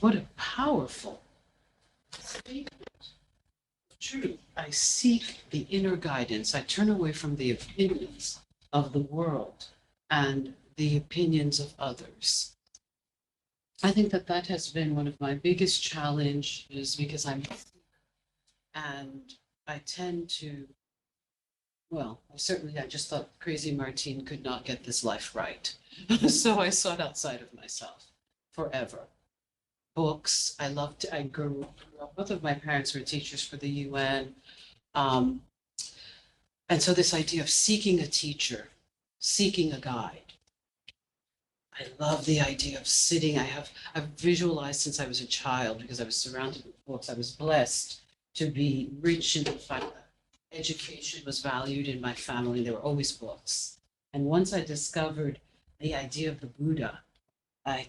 What a powerful statement. Truth. I seek the inner guidance. I turn away from the opinions of the world and the opinions of others. I think that that has been one of my biggest challenges because and I tend to, well, certainly I just thought crazy Martine could not get this life right. So I sought outside of myself forever. Books, I grew up, both of my parents were teachers for the UN. Um, and so this idea of seeking a teacher, seeking a guide, I love the idea of sitting. I've visualized since I was a child because I was surrounded with books. I was blessed to be rich in the fact that education was valued in my family. There were always books. And once I discovered the idea of the Buddha, I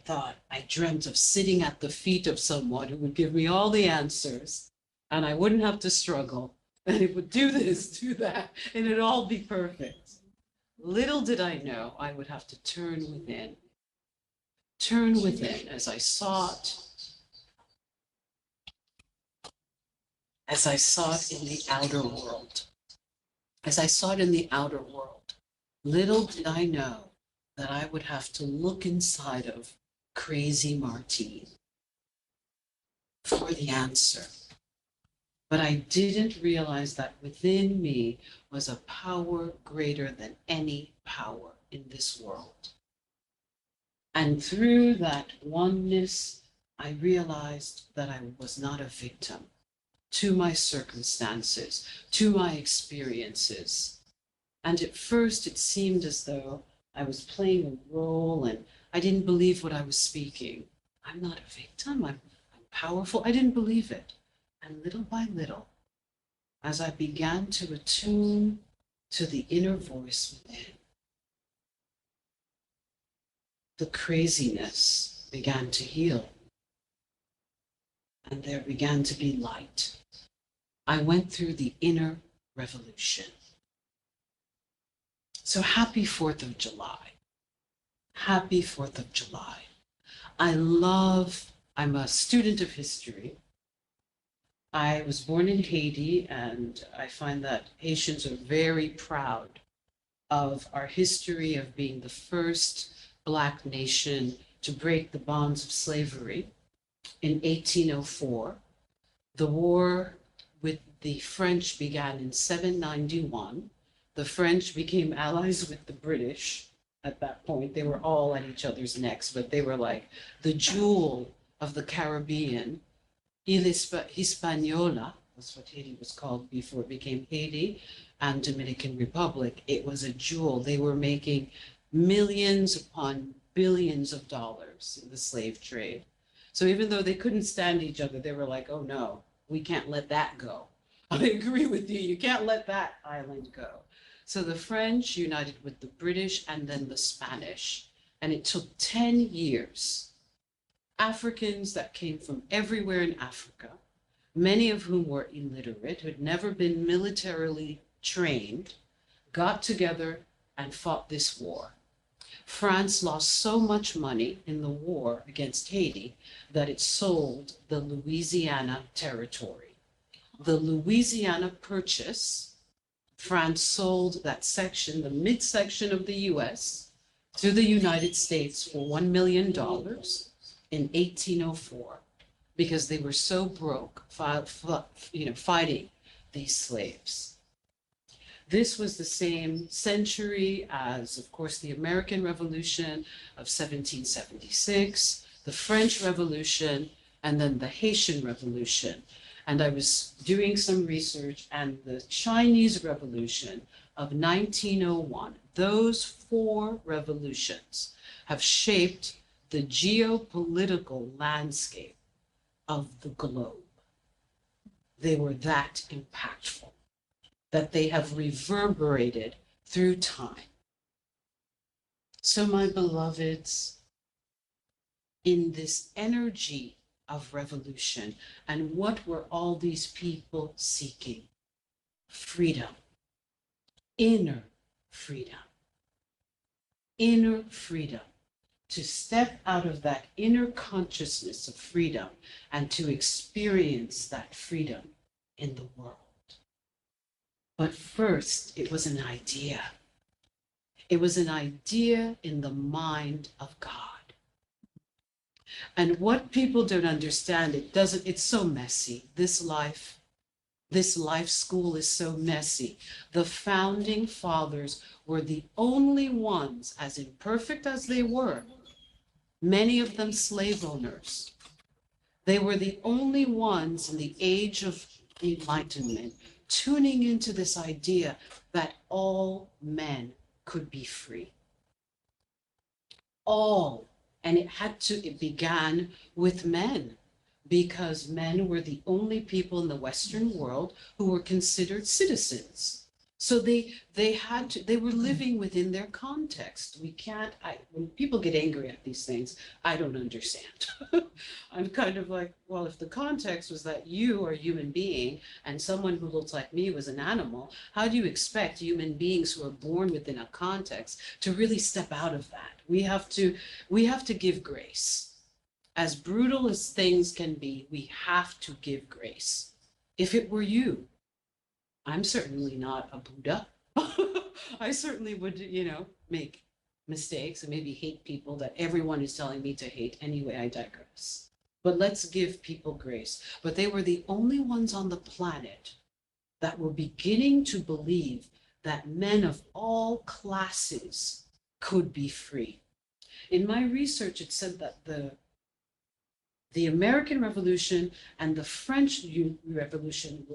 dreamt of sitting at the feet of someone who would give me all the answers and I wouldn't have to struggle. And it would do this, do that, and it'd all be perfect. Little did I know I would have to turn within as I sought in the outer world, as I sought in the outer world. Little did I know that I would have to look inside of crazy Martine for the answer. But I didn't realize that within me was a power greater than any power in this world. And through that oneness, I realized that I was not a victim to my circumstances, to my experiences. And at first, it seemed as though I was playing a role and I didn't believe what I was speaking. I'm not a victim, I'm powerful. I didn't believe it. And little by little, as I began to attune to the inner voice within, the craziness began to heal and there began to be light. I went through the inner revolution. So happy 4th of July. Happy 4th of July. I'm a student of history. I was born in Haiti, and I find that Haitians are very proud of our history of being the first Black nation to break the bonds of slavery in 1804. The war with the French began in 791. The French became allies with the British at that point. They were all at each other's necks, but they were like the jewel of the Caribbean. Hispaniola, that's what Haiti was called before it became Haiti, and Dominican Republic. It was a jewel. They were making millions upon billions of dollars in the slave trade. So even though they couldn't stand each other, they were like, oh no, we can't let that go. I agree with you. You can't let that island go. So the French united with the British and then the Spanish. And it took 10 years. Africans that came from everywhere in Africa, many of whom were illiterate, who had never been militarily trained, got together and fought this war. France lost so much money in the war against Haiti that it sold the Louisiana territory. The Louisiana Purchase, France sold that section, the midsection of the US, to the United States for $1 million in 1804 because they were so broke fighting these slaves. This was the same century as, of course, the American Revolution of 1776, the French Revolution, and then the Haitian Revolution. And I was doing some research, and the Chinese Revolution of 1901, those four revolutions have shaped the geopolitical landscape of the globe. They were that impactful, that they have reverberated through time. So, my beloveds, in this energy of revolution, and what were all these people seeking? Freedom, inner freedom, inner freedom. to step out of that inner consciousness of freedom and to experience that freedom in the world. But first, it was an idea. It was an idea in the mind of God. And what people don't understand, it's so messy. This life school is so messy. The founding fathers were the only ones, as imperfect as they were, many of them slave owners. They were the only ones in the age of enlightenment tuning into this idea that all men could be free. All. And it began with men, because men were the only people in the Western world who were considered citizens. So they were living within their context. When people get angry at these things, I don't understand. I'm kind of like, well, if the context was that you are a human being and someone who looks like me was an animal, how do you expect human beings who are born within a context to really step out of that? We have to give grace. As brutal as things can be, we have to give grace. If it were you, I'm certainly not a Buddha. I certainly would, make mistakes and maybe hate people that everyone is telling me to hate. Anyway, I digress. But let's give people grace. But they were the only ones on the planet that were beginning to believe that men of all classes could be free. In my research, it said that the American Revolution and the French Revolution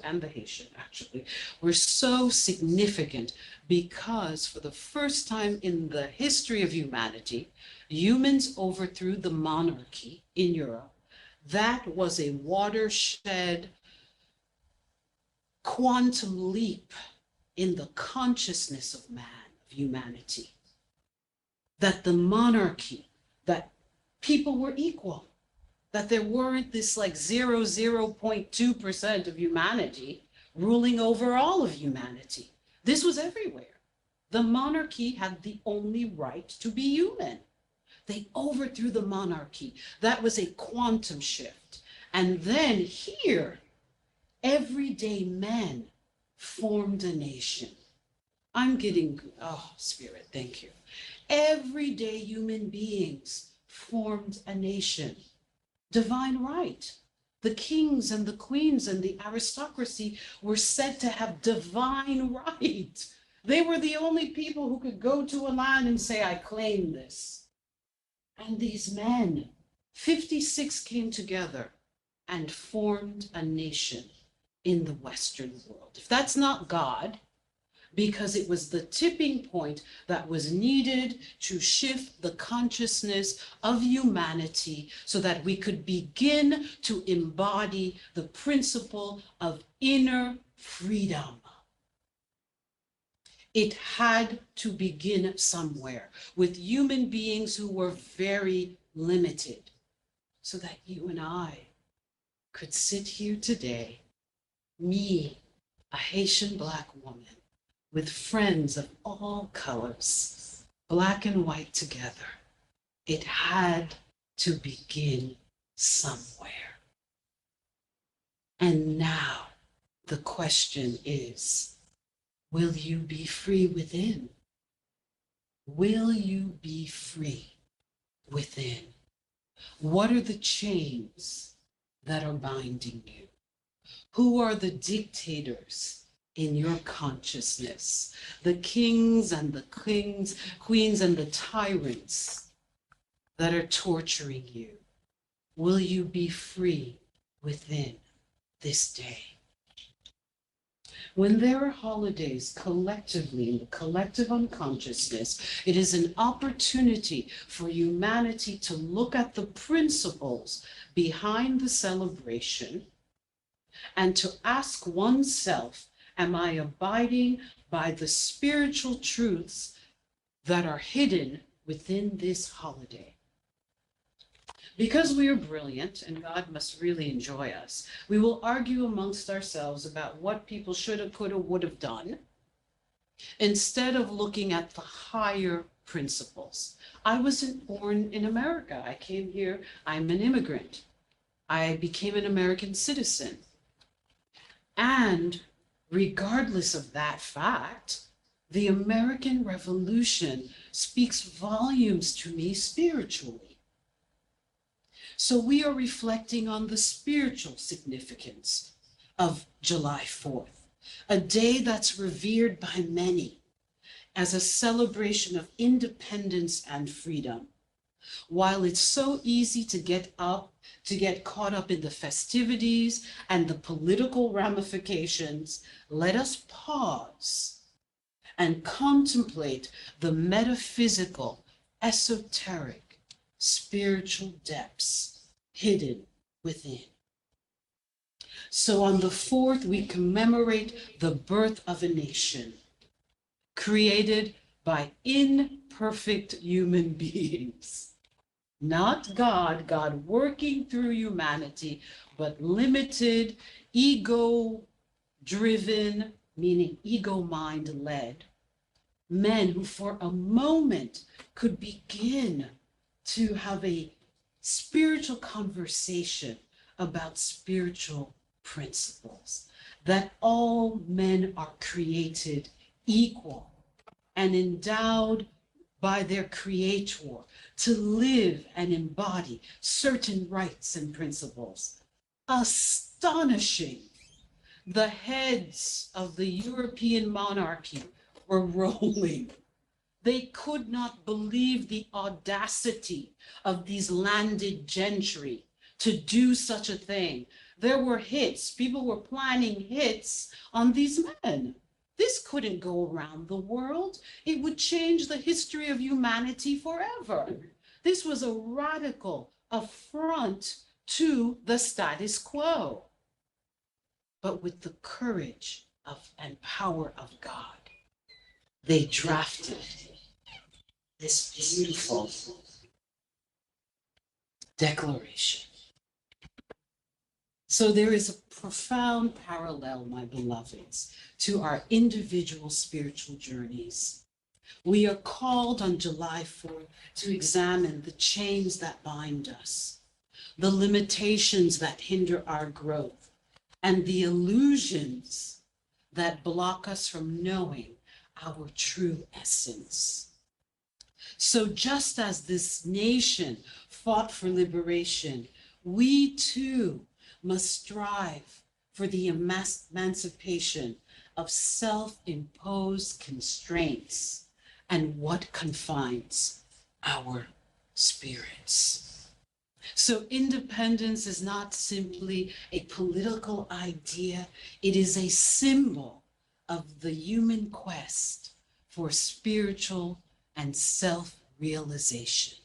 and the Haitian actually, were so significant because for the first time in the history of humanity, humans overthrew the monarchy in Europe. That was a watershed quantum leap in the consciousness of man, of humanity. That the monarchy, that people were equal, that there weren't this like 0.2% of humanity ruling over all of humanity. This was everywhere. The monarchy had the only right to be human. They overthrew the monarchy. That was a quantum shift. And then here, everyday men formed a nation. Spirit, thank you. Everyday human beings formed a nation. Divine right. The kings and the queens and the aristocracy were said to have divine right. They were the only people who could go to a land and say, I claim this. And these men, 56 came together and formed a nation in the Western world. If that's not God, because it was the tipping point that was needed to shift the consciousness of humanity so that we could begin to embody the principle of inner freedom. It had to begin somewhere with human beings who were very limited, so that you and I could sit here today, me, a Haitian Black woman, with friends of all colors, Black and white together. It had to begin somewhere. And now the question is, will you be free within? Will you be free within? What are the chains that are binding you? Who are the dictators in your consciousness? The kings and the queens and the tyrants that are torturing you. Will you be free within this day? When there are holidays collectively in the collective unconsciousness, it is an opportunity for humanity to look at the principles behind the celebration and to ask oneself, am I abiding by the spiritual truths that are hidden within this holiday? Because we are brilliant and God must really enjoy us, we will argue amongst ourselves about what people should have, could have, would have done, instead of looking at the higher principles. I wasn't born in America. I came here, I'm an immigrant. I became an American citizen. And regardless of that fact, the American Revolution speaks volumes to me spiritually. So we are reflecting on the spiritual significance of July 4th, a day that's revered by many as a celebration of independence and freedom. While it's so easy to get caught up in the festivities and the political ramifications, let us pause and contemplate the metaphysical, esoteric, spiritual depths hidden within. So on the 4th, we commemorate the birth of a nation created by imperfect human beings. Not God, God working through humanity, but limited, ego-driven, meaning ego mind-led, men who for a moment could begin to have a spiritual conversation about spiritual principles, that all men are created equal and endowed by their creator to live and embody certain rights and principles. Astonishing. The heads of the European monarchy were rolling. They could not believe the audacity of these landed gentry to do such a thing. There were hits. People were planning hits on these men. This couldn't go around the world. It would change the history of humanity forever. This was a radical affront to the status quo. But with the courage and power of God, they drafted this beautiful declaration. So there is a profound parallel, my beloveds, to our individual spiritual journeys. We are called on July 4th to examine the chains that bind us, the limitations that hinder our growth, and the illusions that block us from knowing our true essence. So just as this nation fought for liberation, we too must strive for the emancipation of self-imposed constraints and what confines our spirits. So independence is not simply a political idea, it is a symbol of the human quest for spiritual and self-realization.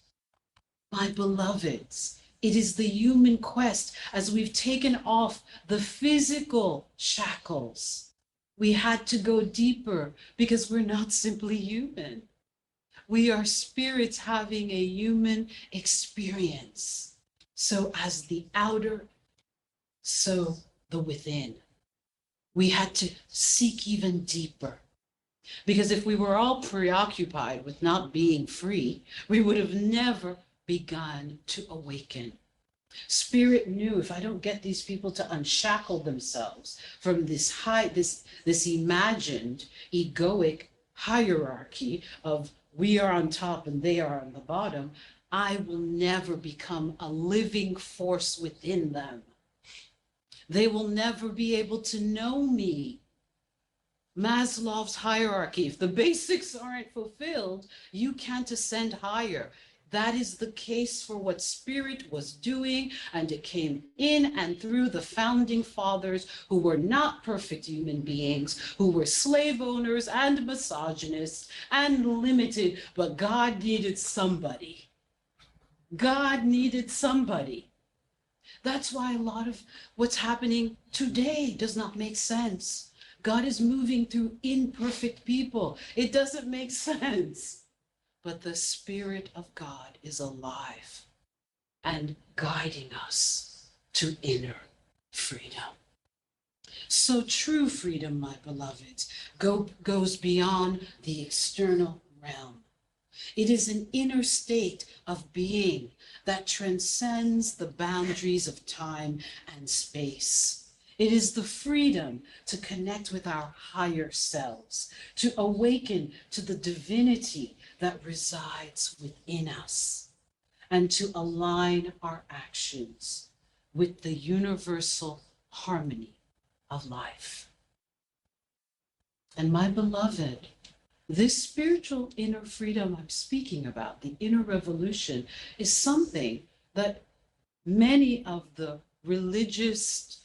My beloveds, it is the human quest as we've taken off the physical shackles. We had to go deeper because we're not simply human. We are spirits having a human experience. So as the outer, so the within. We had to seek even deeper. Because if we were all preoccupied with not being free, we would have never begun to awaken. Spirit knew, if I don't get these people to unshackle themselves from this imagined egoic hierarchy of we are on top and they are on the bottom, I will never become a living force within them. They will never be able to know me. Maslow's hierarchy, if the basics aren't fulfilled, you can't ascend higher. That is the case for what Spirit was doing, and it came in and through the founding fathers who were not perfect human beings, who were slave owners and misogynists and limited, but God needed somebody. God needed somebody. That's why a lot of what's happening today does not make sense. God is moving through imperfect people. It doesn't make sense. But the Spirit of God is alive and guiding us to inner freedom. So true freedom, my beloveds, goes beyond the external realm. It is an inner state of being that transcends the boundaries of time and space. It is the freedom to connect with our higher selves, to awaken to the divinity that resides within us, and to align our actions with the universal harmony of life. And my beloved, this spiritual inner freedom I'm speaking about, the inner revolution, is something that many of the religious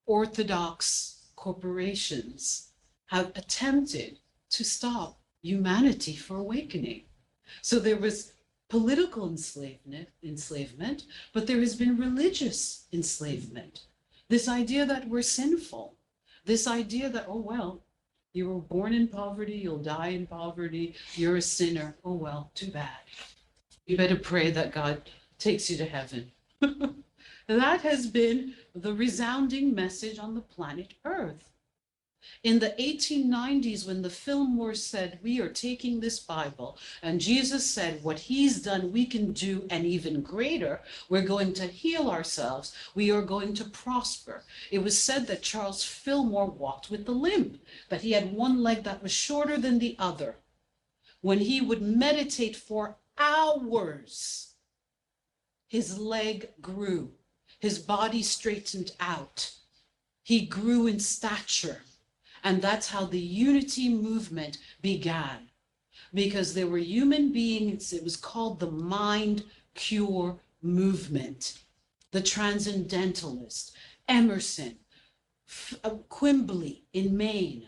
orthodox corporations have attempted to stop humanity from awakening. So there was political enslavement, but there has been religious enslavement. This idea that we're sinful, this idea that, oh, well, you were born in poverty, you'll die in poverty, you're a sinner. Oh, well, too bad. You better pray that God takes you to heaven. That has been the resounding message on the planet Earth. In the 1890s, when the Fillmore said, we are taking this Bible, and Jesus said, what he's done, we can do and even greater. We're going to heal ourselves. We are going to prosper. It was said that Charles Fillmore walked with a limp, that he had one leg that was shorter than the other. When he would meditate for hours, his leg grew. His body straightened out. He grew in stature. And that's how the unity movement began. Because there were human beings, it was called the mind cure movement. The transcendentalists, Emerson, Quimbley in Maine.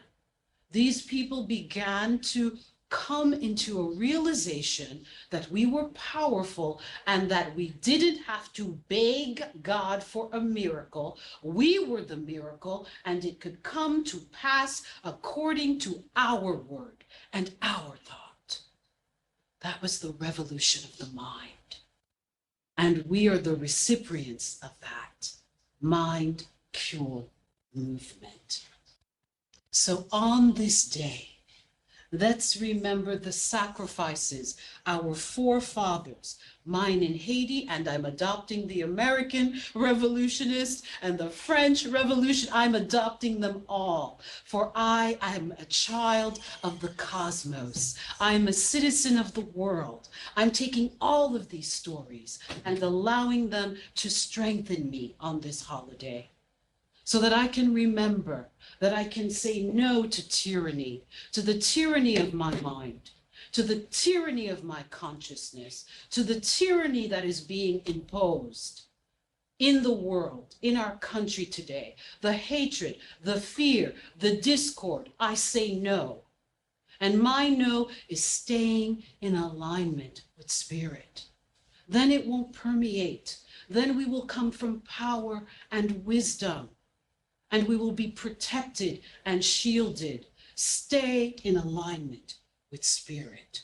These people began to come into a realization that we were powerful and that we didn't have to beg God for a miracle. We were the miracle, and it could come to pass according to our word and our thought. That was the revolution of the mind. And we are the recipients of that mind cure movement. So on this day, let's remember the sacrifices our forefathers, mine in Haiti, and I'm adopting the American revolutionists and the French revolution. I'm adopting them all, for I am a child of the cosmos. I'm a citizen of the world. I'm taking all of these stories and allowing them to strengthen me on this holiday, so that I can remember, that I can say no to tyranny, to the tyranny of my mind, to the tyranny of my consciousness, to the tyranny that is being imposed in the world, in our country today, the hatred, the fear, the discord. I say no. And my no is staying in alignment with spirit. Then it won't permeate. Then we will come from power and wisdom. And we will be protected and shielded. Stay in alignment with spirit.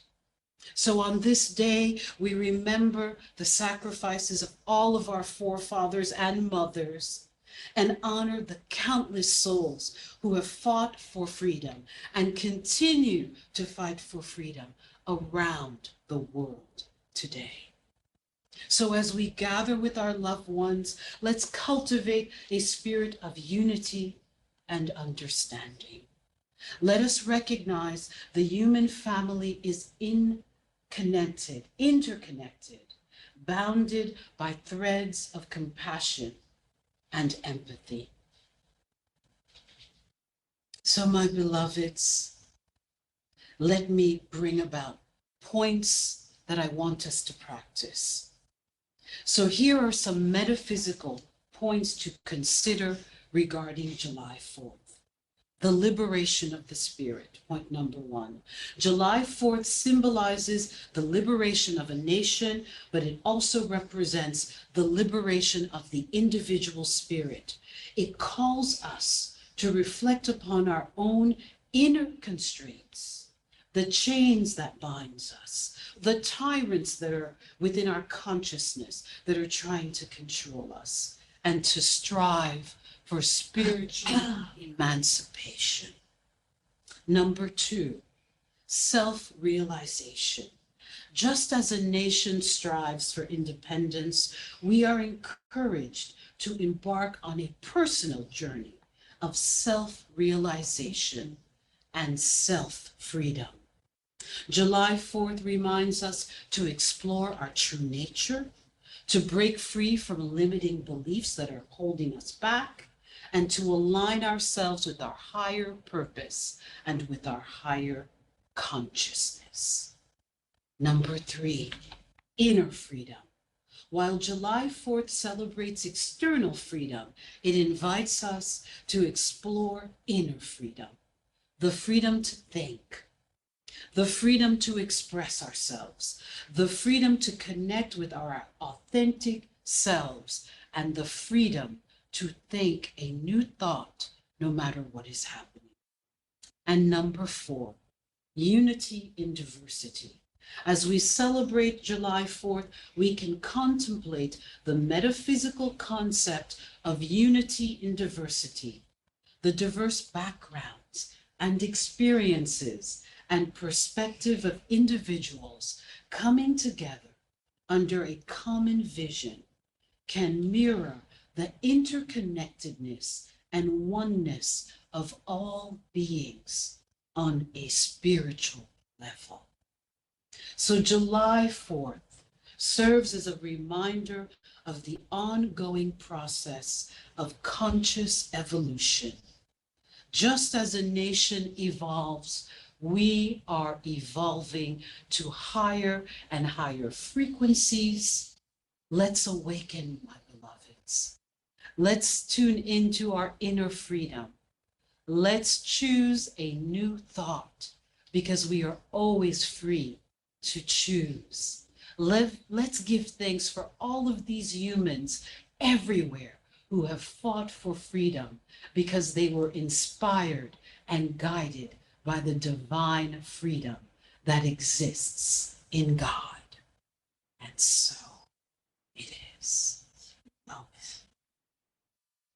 So on this day, we remember the sacrifices of all of our forefathers and mothers, and honor the countless souls who have fought for freedom and continue to fight for freedom around the world today. So as we gather with our loved ones, let's cultivate a spirit of unity and understanding. Let us recognize the human family is interconnected, bounded by threads of compassion and empathy. So my beloveds, let me bring about points that I want us to practice. So here are some metaphysical points to consider regarding July 4th. The liberation of the spirit, point number 1. July 4th symbolizes the liberation of a nation, but it also represents the liberation of the individual spirit. It calls us to reflect upon our own inner constraints, the chains that binds us, the tyrants that are within our consciousness that are trying to control us, and to strive for spiritual emancipation. Number 2, self-realization. Just as a nation strives for independence, we are encouraged to embark on a personal journey of self-realization and self-freedom. July 4th reminds us to explore our true nature, to break free from limiting beliefs that are holding us back, and to align ourselves with our higher purpose and with our higher consciousness. Number 3, inner freedom. While July 4th celebrates external freedom, it invites us to explore inner freedom, the freedom to think, the freedom to express ourselves, the freedom to connect with our authentic selves, and the freedom to think a new thought no matter what is happening. And number 4, unity in diversity. As we celebrate July 4th, we can contemplate the metaphysical concept of unity in diversity, the diverse backgrounds and experiences and perspective of individuals coming together under a common vision can mirror the interconnectedness and oneness of all beings on a spiritual level. So July 4th serves as a reminder of the ongoing process of conscious evolution. Just as a nation evolves, we are evolving to higher and higher frequencies. Let's awaken, my beloveds. Let's tune into our inner freedom. Let's choose a new thought because we are always free to choose. Let's give thanks for all of these humans everywhere who have fought for freedom because they were inspired and guided by the divine freedom that exists in God. And so